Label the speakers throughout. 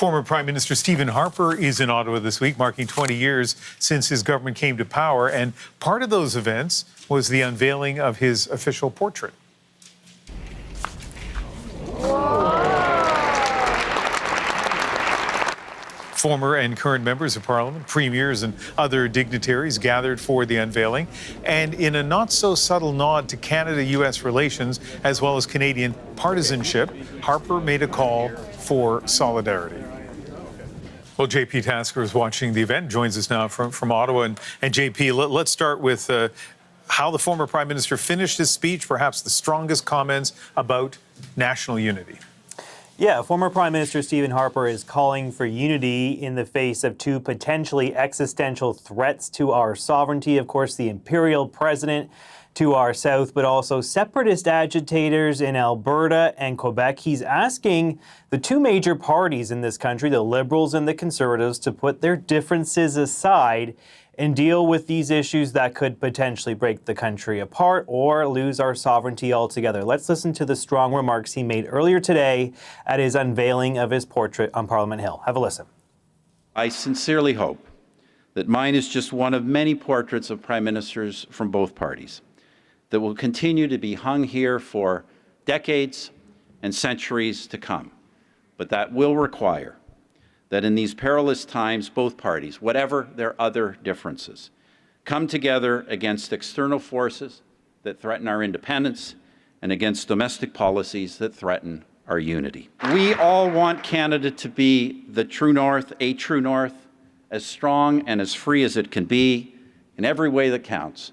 Speaker 1: Former Prime Minister Stephen Harper is in Ottawa this week, marking 20 years since his government came to power. And part of those events was the unveiling of his official portrait. Former and current members of Parliament, premiers and other dignitaries gathered for the unveiling. And in a not-so-subtle nod to Canada-U.S. relations, as well as Canadian partisanship, Harper made a call for solidarity. Well, JP Tasker is watching the event, joins us now from Ottawa. And JP, let's start with how the former Prime Minister finished his speech, perhaps the strongest comments about national unity.
Speaker 2: Yeah, former Prime Minister Stephen Harper is calling for unity in the face of two potentially existential threats to our sovereignty. Of course, the Imperial President to our south, but also separatist agitators in Alberta and Quebec. He's asking the two major parties in this country, the Liberals and the Conservatives, to put their differences aside and deal with these issues that could potentially break the country apart or lose our sovereignty altogether. Let's listen to the strong remarks he made earlier today at his unveiling of his portrait on Parliament Hill. Have a listen.
Speaker 3: I sincerely hope that mine is just one of many portraits of prime ministers from both parties that will continue to be hung here for decades and centuries to come. But that will require that in these perilous times, both parties, whatever their other differences, come together against external forces that threaten our independence and against domestic policies that threaten our unity. We all want Canada to be the true north, a true north, as strong and as free as it can be, in every way that counts,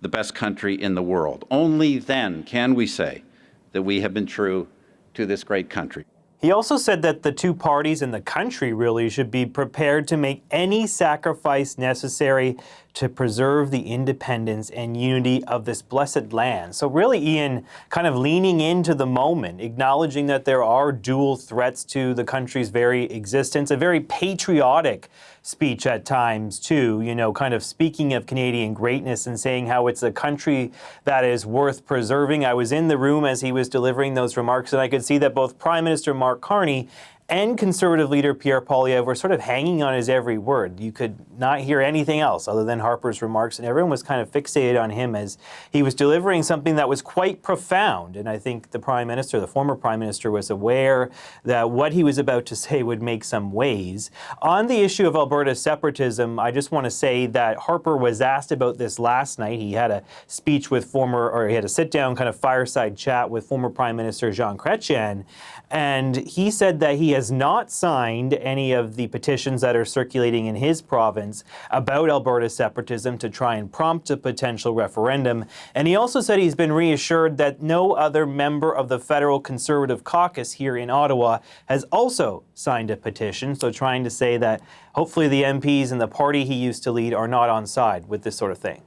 Speaker 3: the best country in the world. Only then can we say that we have been true to this great country.
Speaker 2: He also said that the two parties in the country really should be prepared to make any sacrifice necessary to preserve the independence and unity of this blessed land. So really, Ian, kind of leaning into the moment, acknowledging that there are dual threats to the country's very existence, a very patriotic speech at times too, you know, kind of speaking of Canadian greatness and saying how it's a country that is worth preserving. I was in the room as he was delivering those remarks, and I could see that both Prime Minister Mark Carney and Conservative leader Pierre Poilievre were sort of hanging on his every word. You could not hear anything else other than Harper's remarks, and everyone was kind of fixated on him as he was delivering something that was quite profound. And I think the Prime Minister, the former Prime Minister, was aware that what he was about to say would make some waves. On the issue of Alberta separatism, I just want to say that Harper was asked about this last night. He had a speech with he had a sit-down kind of fireside chat with former Prime Minister Jean Chrétien, and he said that he has not signed any of the petitions that are circulating in his province about Alberta separatism to try and prompt a potential referendum. And he also said he's been reassured that no other member of the federal Conservative caucus here in Ottawa has also signed a petition. So trying to say that hopefully the MPs and the party he used to lead are not on side with this sort of thing.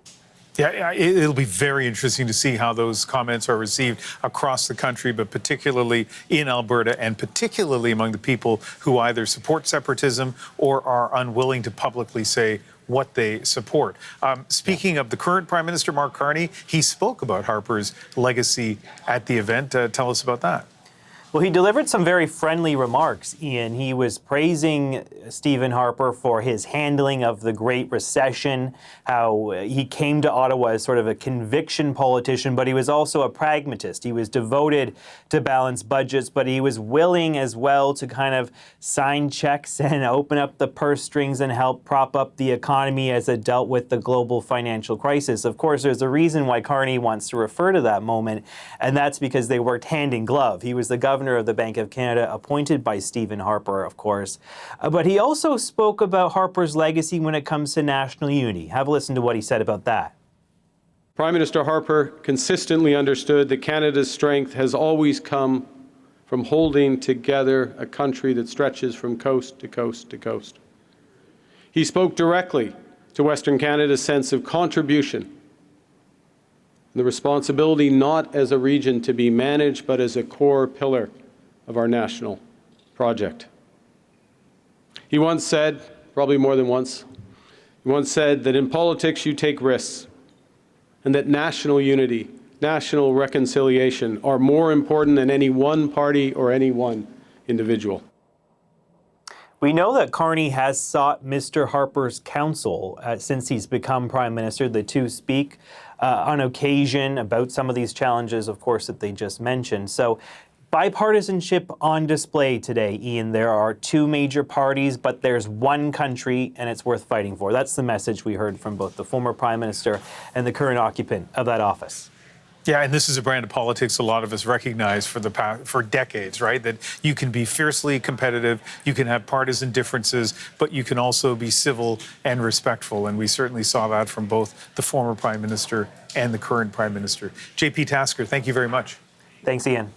Speaker 1: Yeah, it'll be very interesting to see how those comments are received across the country, but particularly in Alberta and particularly among the people who either support separatism or are unwilling to publicly say what they support. Speaking of the current Prime Minister, Mark Carney, he spoke about Harper's legacy at the event. Tell us about that.
Speaker 2: Well, he delivered some very friendly remarks, Ian. He was praising Stephen Harper for his handling of the Great Recession, how he came to Ottawa as sort of a conviction politician, but he was also a pragmatist. He was devoted to balanced budgets, but he was willing as well to kind of sign checks and open up the purse strings and help prop up the economy as it dealt with the global financial crisis. Of course, there's a reason why Carney wants to refer to that moment, and that's because they worked hand in glove. He was the governor of the Bank of Canada, appointed by Stephen Harper, of course. But he also spoke about Harper's legacy when it comes to national unity. Have a listen to what he said about that.
Speaker 4: Prime Minister Harper consistently understood that Canada's strength has always come from holding together a country that stretches from coast to coast to coast. He spoke directly to Western Canada's sense of contribution, the responsibility not as a region to be managed, but as a core pillar of our national project. He once said, probably more than once, he once said that in politics you take risks, and that national unity, national reconciliation are more important than any one party or any one individual.
Speaker 2: We know that Carney has sought Mr. Harper's counsel since he's become Prime Minister. The two speak on occasion about some of these challenges, of course, that they just mentioned. So bipartisanship on display today, Ian. There are two major parties, but there's one country, and it's worth fighting for. That's the message we heard from both the former Prime Minister and the current occupant of that office.
Speaker 1: Yeah, and this is a brand of politics a lot of us recognize for decades, right? That you can be fiercely competitive, you can have partisan differences, but you can also be civil and respectful. And we certainly saw that from both the former Prime Minister and the current Prime Minister. JP Tasker, thank you very much.
Speaker 2: Thanks, Ian.